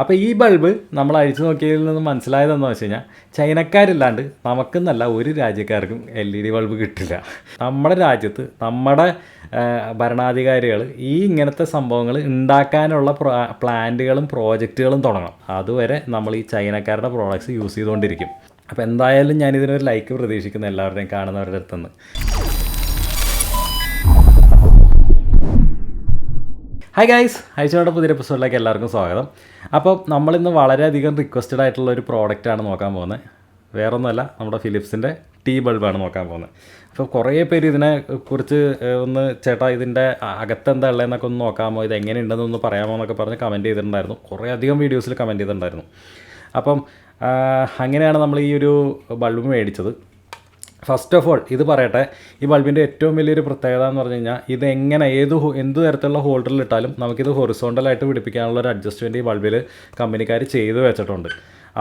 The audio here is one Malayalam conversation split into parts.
അപ്പോൾ ഈ ബൾബ് നമ്മൾ അഴിച്ചു നോക്കിയതിൽ നിന്ന് മനസ്സിലായതെന്ന് വെച്ച് കഴിഞ്ഞാൽ ചൈനക്കാരില്ലാണ്ട് നമുക്കെന്നല്ല ഒരു രാജ്യക്കാർക്കും LED ബൾബ് കിട്ടില്ല. നമ്മുടെ രാജ്യത്ത് നമ്മുടെ ഭരണാധികാരികൾ ഇങ്ങനത്തെ സംഭവങ്ങൾ ഉണ്ടാക്കാനുള്ള പ്ലാന്റുകളും പ്രോജക്റ്റുകളും തുടങ്ങണം. അതുവരെ നമ്മൾ ഈ ചൈനക്കാരുടെ പ്രോഡക്റ്റ്സ് യൂസ് ചെയ്തുകൊണ്ടിരിക്കും. അപ്പോൾ എന്തായാലും ഞാനിതിനൊരു ലൈക്ക് പ്രതീക്ഷിക്കുന്നു എല്ലാവരുടെയും കാണുന്നവരുടെ അടുത്തുനിന്ന്. ഹായ് ഗൈസ്, അഴിച്ചുകൊണ്ട് പുതിയ എപ്പിസോഡിലേക്ക് എല്ലാവർക്കും സ്വാഗതം. അപ്പോൾ നമ്മളിന്ന് വളരെയധികം റിക്വസ്റ്റഡ് ആയിട്ടുള്ള ഒരു പ്രോഡക്റ്റാണ് നോക്കാൻ പോകുന്നത്. വേറൊന്നുമല്ല, നമ്മുടെ ഫിലിപ്സിൻ്റെ T-ബൾബാണ് നോക്കാൻ പോകുന്നത്. അപ്പോൾ കുറേ പേര് ഇതിനെക്കുറിച്ച് ഒന്ന് ചേട്ടാ ഇതിൻ്റെ അകത്തെന്താ ഉള്ളതെന്നൊക്കെ ഒന്ന് നോക്കാമോ, ഇത് എങ്ങനെയുണ്ടെന്നൊന്ന് പറയാമോ എന്നൊക്കെ പറഞ്ഞ് കമൻറ്റ് ചെയ്തിട്ടുണ്ടായിരുന്നു. കുറേ അധികം വീഡിയോസിൽ കമൻറ്റ് ചെയ്തിട്ടുണ്ടായിരുന്നു. അപ്പം അങ്ങനെയാണ് നമ്മൾ ഈ ഒരു ബൾബ് മേടിച്ചത്. ഫസ്റ്റ് ഓഫ് ഓൾ ഇത് പറയട്ടെ, ഈ ബൾബിൻ്റെ ഏറ്റവും വലിയൊരു പ്രത്യേകത എന്ന് പറഞ്ഞു കഴിഞ്ഞാൽ ഇത് എങ്ങനെ എന്ത് തരത്തിലുള്ള ഹോൾഡറിലിട്ടാലും നമുക്കിത് ഹൊറിസോണ്ടലായിട്ട് പിടിപ്പിക്കാനുള്ള ഒരു അഡ്ജസ്റ്റ്മെൻറ്റ് ഈ ബൾബിൽ കമ്പനിക്കാർ ചെയ്തു വെച്ചിട്ടുണ്ട്.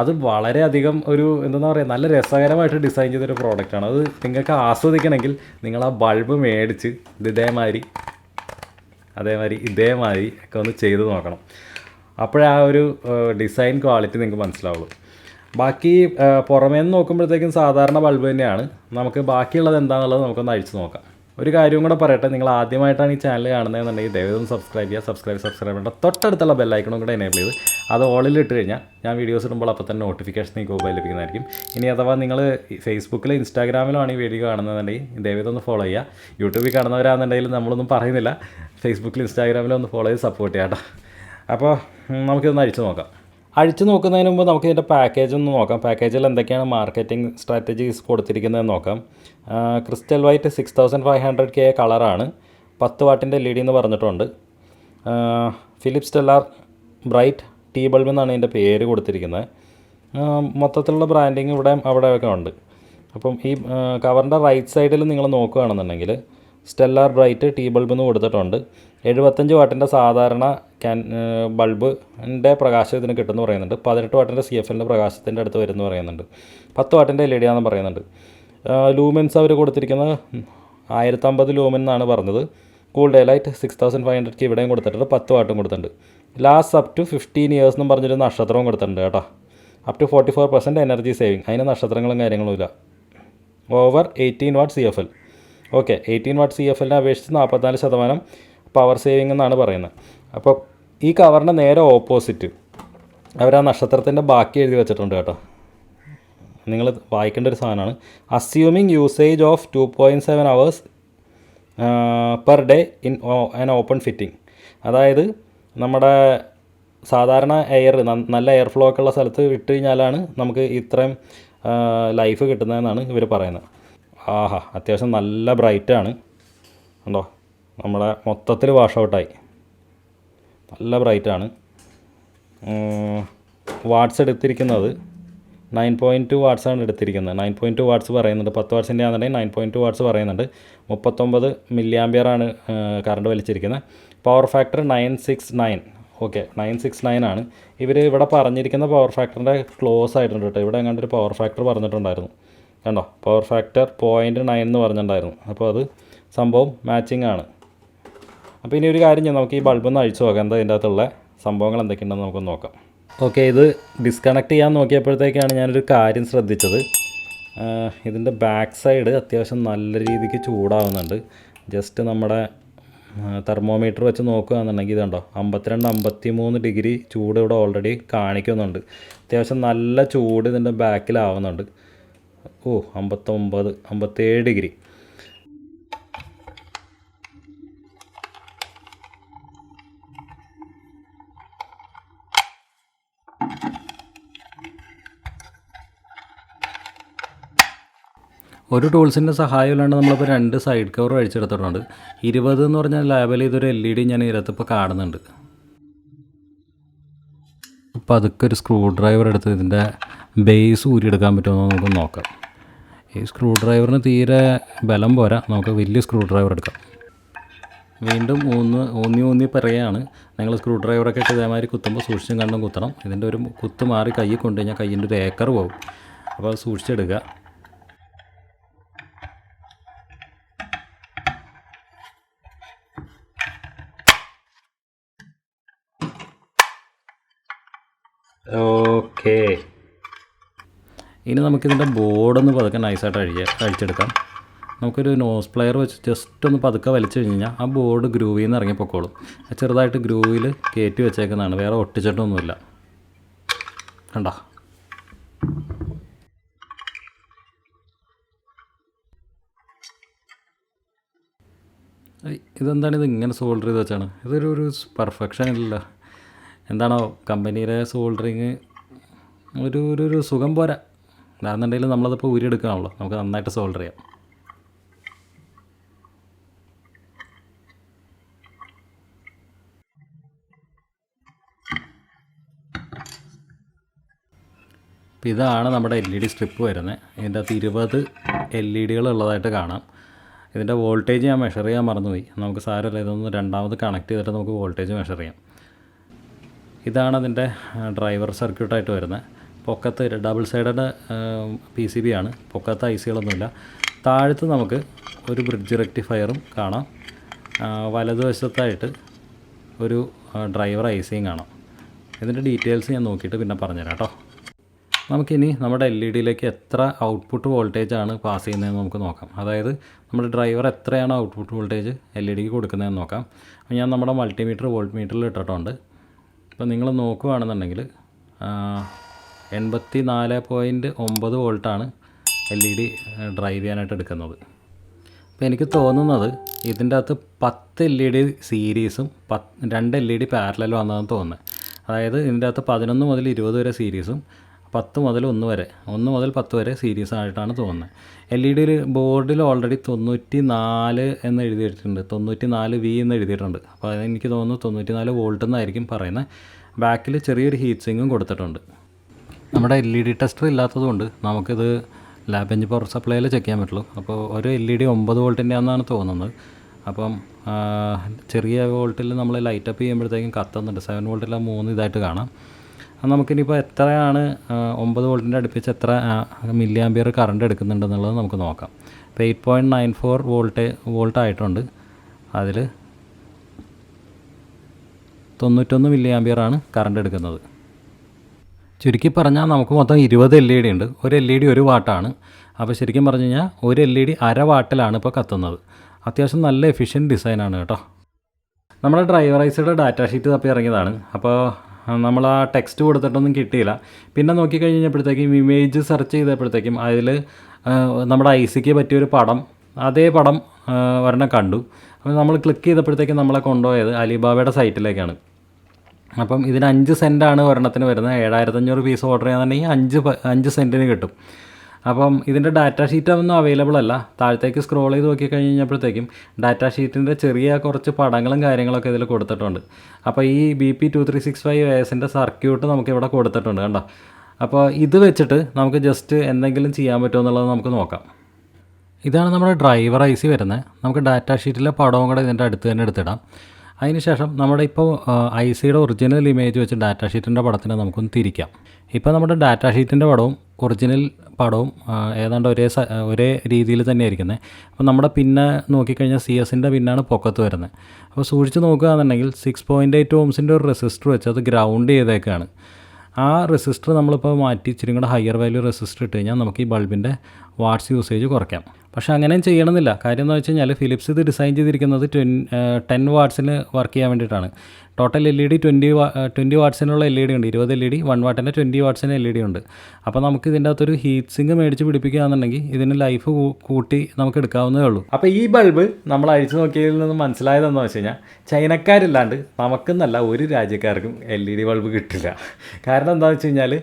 അത് വളരെയധികം ഒരു എന്താ പറയുക, നല്ല രസകരമായിട്ട് ഡിസൈൻ ചെയ്തൊരു പ്രോഡക്റ്റാണ്. അത് നിങ്ങൾക്ക് ആസ്വദിക്കണമെങ്കിൽ നിങ്ങൾ ആ ബൾബ് മേടിച്ച് ഇതേമാതിരി ഒക്കെ ഒന്ന് ചെയ്ത് നോക്കണം. അപ്പോഴേ ആ ഒരു ഡിസൈൻ ക്വാളിറ്റി നിങ്ങൾക്ക് മനസ്സിലാവുള്ളൂ. ബാക്കി പുറമേ നിന്ന് നോക്കുമ്പോഴത്തേക്കും സാധാരണ ബൾബ് തന്നെയാണ്. നമുക്ക് ബാക്കിയുള്ളത് എന്താണെന്നുള്ളത് നമുക്കൊന്ന് അഴിച്ചു നോക്കാം. ഒരു കാര്യവും കൂടെ പറയട്ടെ, നിങ്ങൾ ആദ്യമായിട്ടാണ് ഈ ചാനൽ കാണുന്നതെന്നുണ്ടെങ്കിൽ ദയവായി സബ്സ്ക്രൈബ് ചെയ്യുക. സബ്സ്ക്രൈബ് ചെയ്യേണ്ട തൊട്ടടുത്തുള്ള ബെല്ലൈക്കണും കൂടെ എനേബിൾ ചെയ്ത് അത് ഓളിൽ ഇട്ട് കഴിഞ്ഞാൽ ഞാൻ വീഡിയോസ് ഇടുമ്പോൾ അപ്പോൾ തന്നെ നോട്ടിഫിക്കേഷൻ നിങ്ങൾക്ക് മൊബൈൽ ലഭിക്കുന്നതായിരിക്കും. ഇനി അഥവാ നിങ്ങൾ ഫേസ്ബുക്കിൽ ഇൻസ്റ്റാഗ്രാമിലാണ് ഈ വീഡിയോ കാണുന്നതെന്നുണ്ടെങ്കിൽ ദയവായി ഒന്ന് ഫോളോ ചെയ്യുക. യൂട്യൂബിൽ കാണുന്നവരാണെന്നുണ്ടെങ്കിൽ നമ്മളൊന്നും പറയുന്നില്ല, ഫേസ്ബുക്കിൽ ഇൻസ്റ്റാഗ്രാമിലും ഒന്ന് ഫോളോ ചെയ്ത് സപ്പോർട്ട് ചെയ്യാം കേട്ടോ. അപ്പോൾ നമുക്കിതൊന്ന് അഴിച്ചു നോക്കാം. അഴിച്ചു നോക്കുന്നതിന് മുമ്പ് നമുക്ക് ഇതിൻ്റെ പാക്കേജ് ഒന്ന് നോക്കാം. പാക്കേജിൽ എന്തൊക്കെയാണ് മാർക്കറ്റിംഗ് സ്ട്രാറ്റജീസ് കൊടുത്തിരിക്കുന്നതെന്ന് നോക്കാം. ക്രിസ്റ്റൽ വൈറ്റ് 6500K കളറാണ്. 10 വാട്ടിൻ്റെ LED എന്ന് പറഞ്ഞിട്ടുണ്ട്. ഫിലിപ്സ് സ്റ്റെല്ലാർ ബ്രൈറ്റ് T-ബൾബ് എന്നാണ് ഇതിൻ്റെ പേര് കൊടുത്തിരിക്കുന്നത്. മൊത്തത്തിലുള്ള ബ്രാൻഡിങ് ഇവിടെ അവിടെയൊക്കെ ഉണ്ട്. അപ്പം ഈ കവറിൻ്റെ റൈറ്റ് സൈഡിൽ നിങ്ങൾ നോക്കുകയാണെന്നുണ്ടെങ്കിൽ സ്റ്റെല്ലാർ ബ്രൈറ്റ് T-ബൾബ് എന്ന് കൊടുത്തിട്ടുണ്ട്. 75 വാട്ടിൻ്റെ സാധാരണ ബൾബിൻ്റെ പ്രകാശം ഇതിന് കിട്ടുമെന്ന് പറയുന്നുണ്ട്. 18 വാട്ടിൻ്റെ CFLൻ്റെ പ്രകാശത്തിൻ്റെ അടുത്ത് വരുമെന്ന് പറയുന്നുണ്ട്. 10 വാട്ടിൻ്റെ LED ആണെന്ന് പറയുന്നുണ്ട്. ലൂമെൻസ് അവർ കൊടുത്തിരിക്കുന്നത് 1050 ലൂമൻ എന്നാണ് പറഞ്ഞത്. കൂൾ ഡേ ലൈറ്റ് 6500K ഇവിടെയും കൊടുത്തിട്ടുണ്ട്. 10 വാട്ടും കൊടുത്തിട്ടുണ്ട്. ലാസ്റ്റ് അപ് ടു 15 years എന്നും പറഞ്ഞൊരു നക്ഷത്രവും കൊടുത്തിട്ടുണ്ട് കേട്ടോ. Up to 44% energy saving. അതിന് നക്ഷത്രങ്ങളും കാര്യങ്ങളും ഇല്ല. Over 18 watt CFL. Okay, 18 watt CFLനെ അപേക്ഷിച്ച് 44% പവർ സേവിങ് എന്നാണ് പറയുന്നത്. അപ്പോൾ ഈ കവറിൻ്റെ നേരെ ഓപ്പോസിറ്റ് അവർ ആ നക്ഷത്രത്തിൻ്റെ ബാക്കി എഴുതി വെച്ചിട്ടുണ്ട് കേട്ടോ. നിങ്ങൾ വായിക്കേണ്ട ഒരു സാധനമാണ്. Assuming usage of 2.7 hours per day in an open fitting. അതായത് നമ്മുടെ സാധാരണ നല്ല എയർ ഫ്ലോ ഒക്കെ ഉള്ള സ്ഥലത്ത് ഇട്ട് കഴിഞ്ഞാലാണ് നമുക്ക് ഇത്രയും ലൈഫ് കിട്ടുന്നതെന്നാണ് ഇവർ പറയുന്നത്. ആഹാ, അത്യാവശ്യം നല്ല ബ്രൈറ്റാണ് ഉണ്ടോ. നമ്മളെ മൊത്തത്തിൽ വാഷ് ഔട്ടായി. നല്ല ബ്രൈറ്റാണ്. വാട്ട്സ് എടുത്തിരിക്കുന്നത് 9.2 വാട്ട്സാണ് എടുത്തിരിക്കുന്നത്. 9.2 വാട്ട്സ് പറയുന്നുണ്ട്. 10 വാട്ട്സിൻ്റെ ആണെന്നുണ്ടെങ്കിൽ 9.2 വാട്ട്സ് പറയുന്നുണ്ട്. 39 മില്ലി ആംപിയറാണ് കറണ്ട് വലിച്ചിരിക്കുന്നത്. Power factor 969. ഓക്കെ, 969 ആണ്. ഇവർ ഇവിടെ പറഞ്ഞിരിക്കുന്ന പവർ ഫാക്ടറിൻ്റെ ക്ലോസ് ആയിട്ടുണ്ട് കേട്ടോ. ഇവിടെ എങ്ങാണ്ടൊരു പവർ ഫാക്ടർ പറഞ്ഞിട്ടുണ്ടായിരുന്നു കണ്ടോ. പവർ ഫാക്ടർ 0.9 എന്ന് പറഞ്ഞിട്ടുണ്ടായിരുന്നു. അപ്പോൾ അത് സംഭവം മാച്ചിങ് ആണ്. അപ്പോൾ ഇനി ഒരു കാര്യം ചെയ്യാം, നമുക്ക് ഈ ബൾബൊന്ന് അഴിച്ചു നോക്കാം. എന്താ ഇതിൻ്റെ അകത്തുള്ള സംഭവങ്ങൾ എന്തൊക്കെയുണ്ടെന്ന് നമുക്കൊന്ന് നോക്കാം. ഓക്കെ, ഇത് ഡിസ്കണക്ട് ചെയ്യാൻ നോക്കിയപ്പോഴത്തേക്കാണ് ഞാനൊരു കാര്യം ശ്രദ്ധിച്ചത്. ഇതിൻ്റെ ബാക്ക് സൈഡ് അത്യാവശ്യം നല്ല രീതിക്ക് ചൂടാവുന്നുണ്ട്. ജസ്റ്റ് നമ്മുടെ തെർമോമീറ്റർ വെച്ച് നോക്കുകയാണെന്നുണ്ടെങ്കിൽ ഇതുണ്ടോ 52-53 ഡിഗ്രി ചൂട് ഇവിടെ ഓൾറെഡി കാണിക്കുന്നുണ്ട്. അത്യാവശ്യം നല്ല ചൂട് ഇതിൻ്റെ ബാക്കിലാവുന്നുണ്ട്. 59-57 ഡിഗ്രി. ഒരു ടൂൾസിൻ്റെ സഹായമില്ലാണ്ട് നമ്മളിപ്പോൾ 2 സൈഡ് കവർ അഴിച്ചെടുത്തിട്ടുണ്ട്. 20 എന്ന് പറഞ്ഞാൽ ലേബൽ ചെയ്തൊരു LED ഞാൻ ഇതിനകത്തിപ്പോൾ കാണുന്നുണ്ട്. അപ്പോൾ അതൊക്കെ ഒരു സ്ക്രൂ ഡ്രൈവർ എടുത്ത് ഇതിൻ്റെ ബേസ് ഊരിയെടുക്കാൻ പറ്റുമോ എന്ന് നമുക്ക് നോക്കാം. ഈ സ്ക്രൂ ഡ്രൈവറിന് തീരെ ബലം പോരാ, നമുക്ക് വലിയ സ്ക്രൂ ഡ്രൈവർ എടുക്കാം. വീണ്ടും ഊന്നി പറയുകയാണ്, നിങ്ങൾ സ്ക്രൂ ഡ്രൈവറൊക്കെ ഇട്ട് ഇതേമാതിരി കുത്തുമ്പോൾ സൂക്ഷിച്ചും കണ്ടും കുത്തണം. ഇതിൻ്റെ ഒരു കുത്ത് മാറി കൈ കൊണ്ടു കഴിഞ്ഞാൽ കയ്യിൻ്റെ ഒരു ഏക്കർ പോകും. അപ്പോൾ അത് സൂക്ഷിച്ചെടുക്കുക. ഓക്കേ, ഇനി നമുക്കിതിൻ്റെ ബോർഡൊന്ന് പതുക്കെ നൈസായിട്ട് അഴിച്ചെടുക്കാം. നമുക്കൊരു നോസ് പ്ലെയർ വെച്ച് ജസ്റ്റ് ഒന്ന് പതുക്കെ വലിച്ചു കഴിഞ്ഞാൽ ആ ബോർഡ് ഗ്രൂവിൽ നിന്ന് ഇറങ്ങിപ്പോക്കോളും. ചെറുതായിട്ട് ഗ്രൂവിൽ കയറ്റി വെച്ചേക്കുന്നതാണ്, വേറെ ഒട്ടിച്ചിട്ടൊന്നുമില്ല. കണ്ടോ? ഇതെന്താണ് ഇത് ഇങ്ങനെ സോൾഡർ ചെയ്ത് വെച്ചാണ്? ഇതൊരു പെർഫെക്ഷൻ ഇല്ല. എന്താണോ കമ്പനിയുടെ സോൾഡറിങ് ഒരു സുഖം പോരാ. അതാണെന്നുണ്ടെങ്കിൽ നമ്മളതിപ്പോൾ ഊരിയെടുക്കുകയാണല്ലോ, നമുക്ക് നന്നായിട്ട് സോൾഡർ ചെയ്യാം. അപ്പോൾ ഇതാണ് നമ്മുടെ LED സ്ട്രിപ്പ് വരുന്നത്. ഇതിൻ്റെ അകത്ത് 20 LED ഉള്ളതായിട്ട് കാണാം. ഇതിൻ്റെ വോൾട്ടേജ് ഞാൻ മെഷർ ചെയ്യാൻ മറന്നുപോയി. നമുക്ക് സാരമില്ല, ഇതൊന്ന് രണ്ടാമത് കണക്ട് ചെയ്തിട്ട് നമുക്ക് വോൾട്ടേജ് മെഷർ ചെയ്യാം. ഇതാണ് അതിൻ്റെ ഡ്രൈവർ സർക്യൂട്ടായിട്ട് വരുന്നത്. പൊക്കത്ത് ഡബിൾ സൈഡഡ് PCB ആണ്. പൊക്കത്ത് ICകളൊന്നുമില്ല. താഴത്ത് നമുക്ക് ഒരു ബ്രിഡ്ജ് റെക്ടിഫയറും കാണാം. വലതുവശത്തായിട്ട് ഒരു ഡ്രൈവർ ICയും കാണാം. ഇതിൻ്റെ ഡീറ്റെയിൽസ് ഞാൻ നോക്കിയിട്ട് പിന്നെ പറഞ്ഞുതരാം കേട്ടോ. നമുക്കിനി നമ്മുടെ LEDയിലേക്ക് എത്ര ഔട്ട്പുട്ട് വോൾട്ടേജാണ് പാസ് ചെയ്യുന്നതെന്ന് നമുക്ക് നോക്കാം. അതായത് നമ്മുടെ ഡ്രൈവർ എത്രയാണ് ഔട്ട്പുട്ട് വോൾട്ടേജ് LEDക്ക് കൊടുക്കുന്നതെന്ന് നോക്കാം. ഞാൻ നമ്മുടെ മൾട്ടിമീറ്റർ വോൾട്ട് മീറ്ററിൽ ഇട്ടിട്ടുണ്ട്. ഇപ്പോൾ നിങ്ങൾ നോക്കുകയാണെന്നുണ്ടെങ്കിൽ 84.9 വോൾട്ടാണ് LED ഡ്രൈവ് ചെയ്യാനായിട്ട് എടുക്കുന്നത്. അപ്പോൾ എനിക്ക് തോന്നുന്നത് ഇതിൻ്റെ അകത്ത് 10 LED സീരീസും 2 LED പാരലലും വന്നതെന്ന് തോന്നുന്നത്. അതായത് ഇതിൻ്റെ അകത്ത് 11 മുതൽ 20 വരെ സീരീസും 10 മുതൽ 1 വരെ 1 മുതൽ 10 വരെ സീരീസ് ആയിട്ടാണ് തോന്നുന്നത്. LED ബോർഡിൽ ഓൾറെഡി 94 എന്ന് എഴുതിയിട്ടുണ്ട്, 94V എന്ന് എഴുതിയിട്ടുണ്ട്. അപ്പോൾ അതെനിക്ക് തോന്നുന്നു 94 വോൾട്ട് എന്നായിരിക്കും പറയുന്നത്. ബാക്കിൽ ചെറിയൊരു ഹീറ്റ് സിങ്കും കൊടുത്തിട്ടുണ്ട്. നമ്മുടെ LED ടെസ്റ്റർ ഇല്ലാത്തതുകൊണ്ട് നമുക്കിത് ലാബ് ബെഞ്ച് പവർ സപ്ലൈയിൽ ചെക്ക് ചെയ്യാൻ പറ്റുള്ളൂ. അപ്പോൾ ഒരു LED 9 വോൾട്ടിൻ്റെ ആണെന്നാണ് തോന്നുന്നത്. അപ്പം ചെറിയ വോൾട്ടിൽ നമ്മൾ ലൈറ്റപ്പ് ചെയ്യുമ്പോഴത്തേക്കും കത്തുന്നുണ്ട്. 7 വോൾട്ടിൽ 3 ഇതായിട്ട് കാണാം. നമുക്കിനിപ്പോൾ എത്രയാണ് 9 വോൾട്ടിൻ്റെ അടുപ്പിച്ച് എത്ര മില്ലി ആമ്പിയർ കറണ്ട് എടുക്കുന്നുണ്ടെന്നുള്ളത് നമുക്ക് നോക്കാം. ഇപ്പോൾ 8.94 വോൾട്ട് ആയിട്ടുണ്ട്. അതിൽ 91 മില്ലി ആമ്പിയറാണ് കറണ്ട് എടുക്കുന്നത്. ചുരുക്കി പറഞ്ഞാൽ നമുക്ക് മൊത്തം 20 LED ഉണ്ട്. ഒരു LED 1 വാട്ടാണ്. അപ്പോൾ ശരിക്കും പറഞ്ഞു കഴിഞ്ഞാൽ ഒരു LED 1/2 വാട്ടിലാണ് ഇപ്പോൾ കത്തുന്നത്. അത്യാവശ്യം നല്ല എഫിഷ്യൻറ്റ് ഡിസൈനാണ് കേട്ടോ. നമ്മുടെ ഡ്രൈവറൈസ്ഡ് ഡാറ്റാ ഷീറ്റ് തപ്പി ഇറങ്ങിയതാണ്. അപ്പോൾ നമ്മൾ ആ ടെക്സ്റ്റ് കൊടുത്തിട്ടൊന്നും കിട്ടിയില്ല. പിന്നെ നോക്കിക്കഴിഞ്ഞപ്പോഴത്തേക്കും ഇമേജ് സെർച്ച് ചെയ്തപ്പോഴത്തേക്കും അതിൽ നമ്മുടെ ICക്ക് പറ്റിയൊരു പടം, അതേ പടം ഒരെണ്ണം കണ്ടു. അപ്പോൾ നമ്മൾ ക്ലിക്ക് ചെയ്തപ്പോഴത്തേക്കും നമ്മളെ കൊണ്ടുപോയത് അലിബാബയുടെ സൈറ്റിലേക്കാണ്. അപ്പം ഇതിന് 5 സെൻറ്റാണ് ഒരെണ്ണത്തിന് വരുന്നത്. 7500 പീസ് ഓർഡർ ചെയ്യാന്നുണ്ടെങ്കിൽ 5 സെൻറ്റിന് കിട്ടും. അപ്പം ഇതിൻ്റെ ഡാറ്റാ ഷീറ്റ് ഒന്നും അവൈലബിൾ അല്ല. താഴത്തേക്ക് സ്ക്രോൾ ചെയ്ത് നോക്കിക്കഴിഞ്ഞപ്പോഴത്തേക്കും ഡാറ്റാ ഷീറ്റിൻ്റെ ചെറിയ കുറച്ച് പടങ്ങളും കാര്യങ്ങളൊക്കെ ഇതിൽ കൊടുത്തിട്ടുണ്ട്. അപ്പോൾ ഈ BP2365ASൻ്റെ സർക്യൂട്ട് നമുക്കിവിടെ കൊടുത്തിട്ടുണ്ട് കണ്ടോ. അപ്പോൾ ഇത് വെച്ചിട്ട് നമുക്ക് ജസ്റ്റ് എന്തെങ്കിലും ചെയ്യാൻ പറ്റുമോ എന്നുള്ളത് നമുക്ക് നോക്കാം. ഇതാണ് നമ്മുടെ ഡ്രൈവർ IC വരുന്നത്. നമുക്ക് ഡാറ്റാ ഷീറ്റിലെ പടവും കൂടെ ഇതിൻ്റെ അടുത്ത് തന്നെ എടുത്തിടാം. അതിനുശേഷം നമ്മുടെ ഇപ്പോൾ ICയുടെ ഒറിജിനൽ ഇമേജ് വെച്ച് ഡാറ്റാ ഷീറ്റിൻ്റെ പടത്തിനെ നമുക്കൊന്ന് തിരിക്കാം. ഇപ്പോൾ നമ്മുടെ ഡാറ്റാ ഷീറ്റിൻ്റെ പടവും ഒറിജിനൽ പടവും ഏതാണ്ട് ഒരേ രീതിയിൽ തന്നെ ഇരിക്കുന്നത്. അപ്പോൾ നമ്മുടെ പിന്നെ നോക്കിക്കഴിഞ്ഞാൽ CS-ൻ്റെ പിന്നാണ് പൊക്കത്ത് വരുന്നത്. അപ്പോൾ സൂക്ഷിച്ച് നോക്കുകയാണെന്നുണ്ടെങ്കിൽ 6.8 ഓംസിൻ്റെ ഒരു റെസിസ്റ്റർ വെച്ച് അത് ഗ്രൗണ്ട് ചെയ്തേക്കാണ്. ആ റെസിസ്റ്റർ നമ്മളിപ്പോൾ മാറ്റി ഇച്ചിരി കൂടെ ഹയർ വാല്യൂ റെസിസ്റ്റർ ഇട്ട് കഴിഞ്ഞാൽ നമുക്ക് ഈ ബൾബിൻ്റെ വാട്ട്സ് യൂസേജ് കുറയ്ക്കാം. പക്ഷേ അങ്ങനെയും ചെയ്യണമെന്നില്ല. കാര്യം എന്ന് വെച്ച് കഴിഞ്ഞാൽ ഫിലിപ്സ് ഇത് ഡിസൈൻ ചെയ്തിരിക്കുന്നത് 10 വാട്ട്സിന് വർക്ക് ചെയ്യാൻ വേണ്ടിയിട്ടാണ്. ടോട്ടൽ LED 20 വാട്ട്സിനുള്ള LED ഉണ്ട്. 20 LED, 1 വാട്ടിൻ്റെ 20 വാട്ട്സിന് LED ഉണ്ട്. അപ്പോൾ നമുക്ക് ഇതിൻ്റെ അകത്തൊരു ഹീറ്റ് സിങ്ക് മേടിച്ച് പിടിപ്പിക്കുകയാണെന്നുണ്ടെങ്കിൽ ഇതിന് ലൈഫ് കൂട്ടി നമുക്ക് എടുക്കാവുന്നതേ ഉള്ളൂ. അപ്പോൾ ഈ ബൾബ് നമ്മൾ അഴിച്ചു നോക്കിയതിൽ നിന്ന് മനസ്സിലായതെന്ന് വെച്ച് കഴിഞ്ഞാൽ ചൈനക്കാരില്ലാണ്ട് നമുക്കെന്നല്ല ഒരു രാജ്യക്കാർക്കും LED ബൾബ് കിട്ടില്ല. കാരണം എന്താണെന്ന് വെച്ച് കഴിഞ്ഞാൽ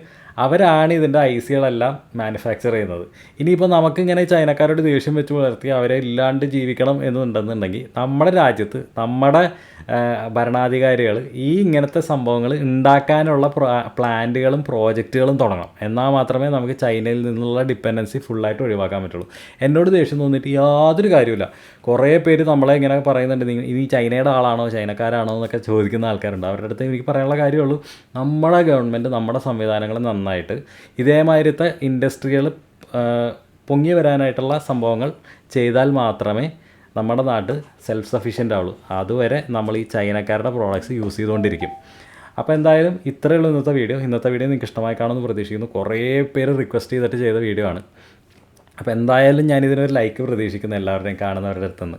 അവരാണ് ഇതിൻ്റെ ICകളെല്ലാം മാനുഫാക്ചർ ചെയ്യുന്നത്. ഇനിയിപ്പോൾ നമുക്കിങ്ങനെ ചൈനക്കാരോട് ദേഷ്യം വെച്ച് പുലർത്തി അവരെ ഇല്ലാണ്ട് ജീവിക്കണം എന്നുണ്ടെന്നുണ്ടെങ്കിൽ നമ്മുടെ രാജ്യത്ത് നമ്മുടെ ഭരണാധികാരികൾ ഈ ഇങ്ങനത്തെ സംഭവങ്ങൾ ഉണ്ടാക്കാനുള്ള പ്ലാന്റുകളും പ്രോജക്റ്റുകളും തുടങ്ങണം. എന്നാൽ മാത്രമേ നമുക്ക് ചൈനയിൽ നിന്നുള്ള ഡിപ്പെൻഡൻസി ഫുള്ളായിട്ട് ഒഴിവാക്കാൻ പറ്റുള്ളൂ. എന്നോട് ദേഷ്യം തോന്നിയിട്ട് യാതൊരു കാര്യമില്ല. കുറേ പേര് നമ്മളെ ഇങ്ങനെ പറയുന്നുണ്ട്, ഇനി ചൈനയുടെ ആളാണോ ചൈനക്കാരാണോ എന്നൊക്കെ ചോദിക്കുന്ന ആൾക്കാരുണ്ട്. അവരുടെ അടുത്ത് എനിക്ക് പറയാനുള്ള കാര്യമുള്ളൂ, നമ്മുടെ ഗവൺമെൻറ് നമ്മുടെ സംവിധാനങ്ങൾ നന്നായിട്ട് ഇതേമാതിരത്തെ ഇൻഡസ്ട്രികൾ പൊങ്ങി വരാനായിട്ടുള്ള സംഭവങ്ങൾ ചെയ്താൽ മാത്രമേ നമ്മുടെ നാട് സെൽഫ് സഫീഷ്യൻ്റ് ആവുള്ളൂ. അതുവരെ നമ്മൾ ഈ ചൈനക്കാരുടെ പ്രോഡക്റ്റ്സ് യൂസ് ചെയ്തുകൊണ്ടിരിക്കും. അപ്പോൾ എന്തായാലും ഇത്രയേ ഉള്ളൂ ഇന്നത്തെ വീഡിയോ നിങ്ങൾക്ക് ഇഷ്ടമായി കാണുമെന്ന് പ്രതീക്ഷിക്കുന്നു. കുറേ പേര് റിക്വസ്റ്റ് ചെയ്തിട്ട് ചെയ്ത വീഡിയോ ആണ്. അപ്പോൾ എന്തായാലും ഞാനിതിനൊരു ലൈക്ക് പ്രതീക്ഷിക്കുന്നു എല്ലാവരുടെയും കാണുന്നവരുടെ അടുത്തുനിന്ന്.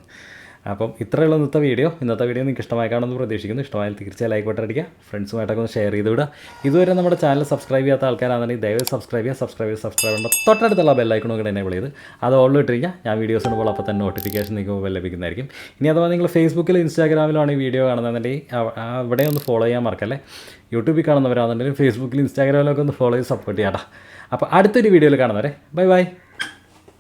അപ്പം ഇത്രയേ ഉള്ളൂ ഇന്നത്തെ വീഡിയോ നിങ്ങൾക്ക് ഇഷ്ടമായി കാണുമെന്ന് പ്രതീക്ഷിക്കുന്നു. ഇഷ്ടമായാൽ തീർച്ചയായും ലൈക്ക് ബട്ടൺ അടിക്കുക, ഫ്രണ്ട്സുമായിട്ടൊക്കെ ഒന്ന് ഷെയർ ചെയ്ത് വിടുക. ഇതുവരെ നമ്മുടെ ചാനൽ സബ്സ്ക്രൈബ് ചെയ്യാത്ത ആൾക്കാരാണെന്നുണ്ടെങ്കിൽ ദയവായി സബ്സ്ക്രൈബ് തൊട്ടടുത്തുള്ള ബെല്ലൈക്കണും കൂടെ എനേബിൾ ചെയ്ത് അത് ഓളിൽ ഇട്ടിരിക്കുക. ഞാൻ വീഡിയോസ് ഇടുമ്പോൾ അപ്പോൾ തന്നെ നോട്ടിഫിക്കേഷൻ നിങ്ങൾക്ക് ലഭിക്കുന്നതായിരിക്കും. ഇനി അഥവാ നിങ്ങൾ ഫേസ്ബുക്കിലും ഇൻസ്റ്റാഗ്രാമിലാണ് ഈ വീഡിയോ കാണുന്നതെന്നുണ്ടെങ്കിൽ അവിടെ ഒന്ന് ഫോളോ ചെയ്യാൻ മറക്കല്ലേ. യൂട്യൂബിൽ കാണുന്നവരാണെന്നുണ്ടെങ്കിൽ ഫേസ്ബുക്കിലും ഇൻസ്റ്റാഗ്രാമിലൊക്കെ ഒന്ന് ഫോളോ ചെയ്ത് സപ്പോർട്ട് ചെയ്യാം. അപ്പോൾ അടുത്തൊരു വീഡിയോയിൽ കാണുന്നവരെ ബൈ.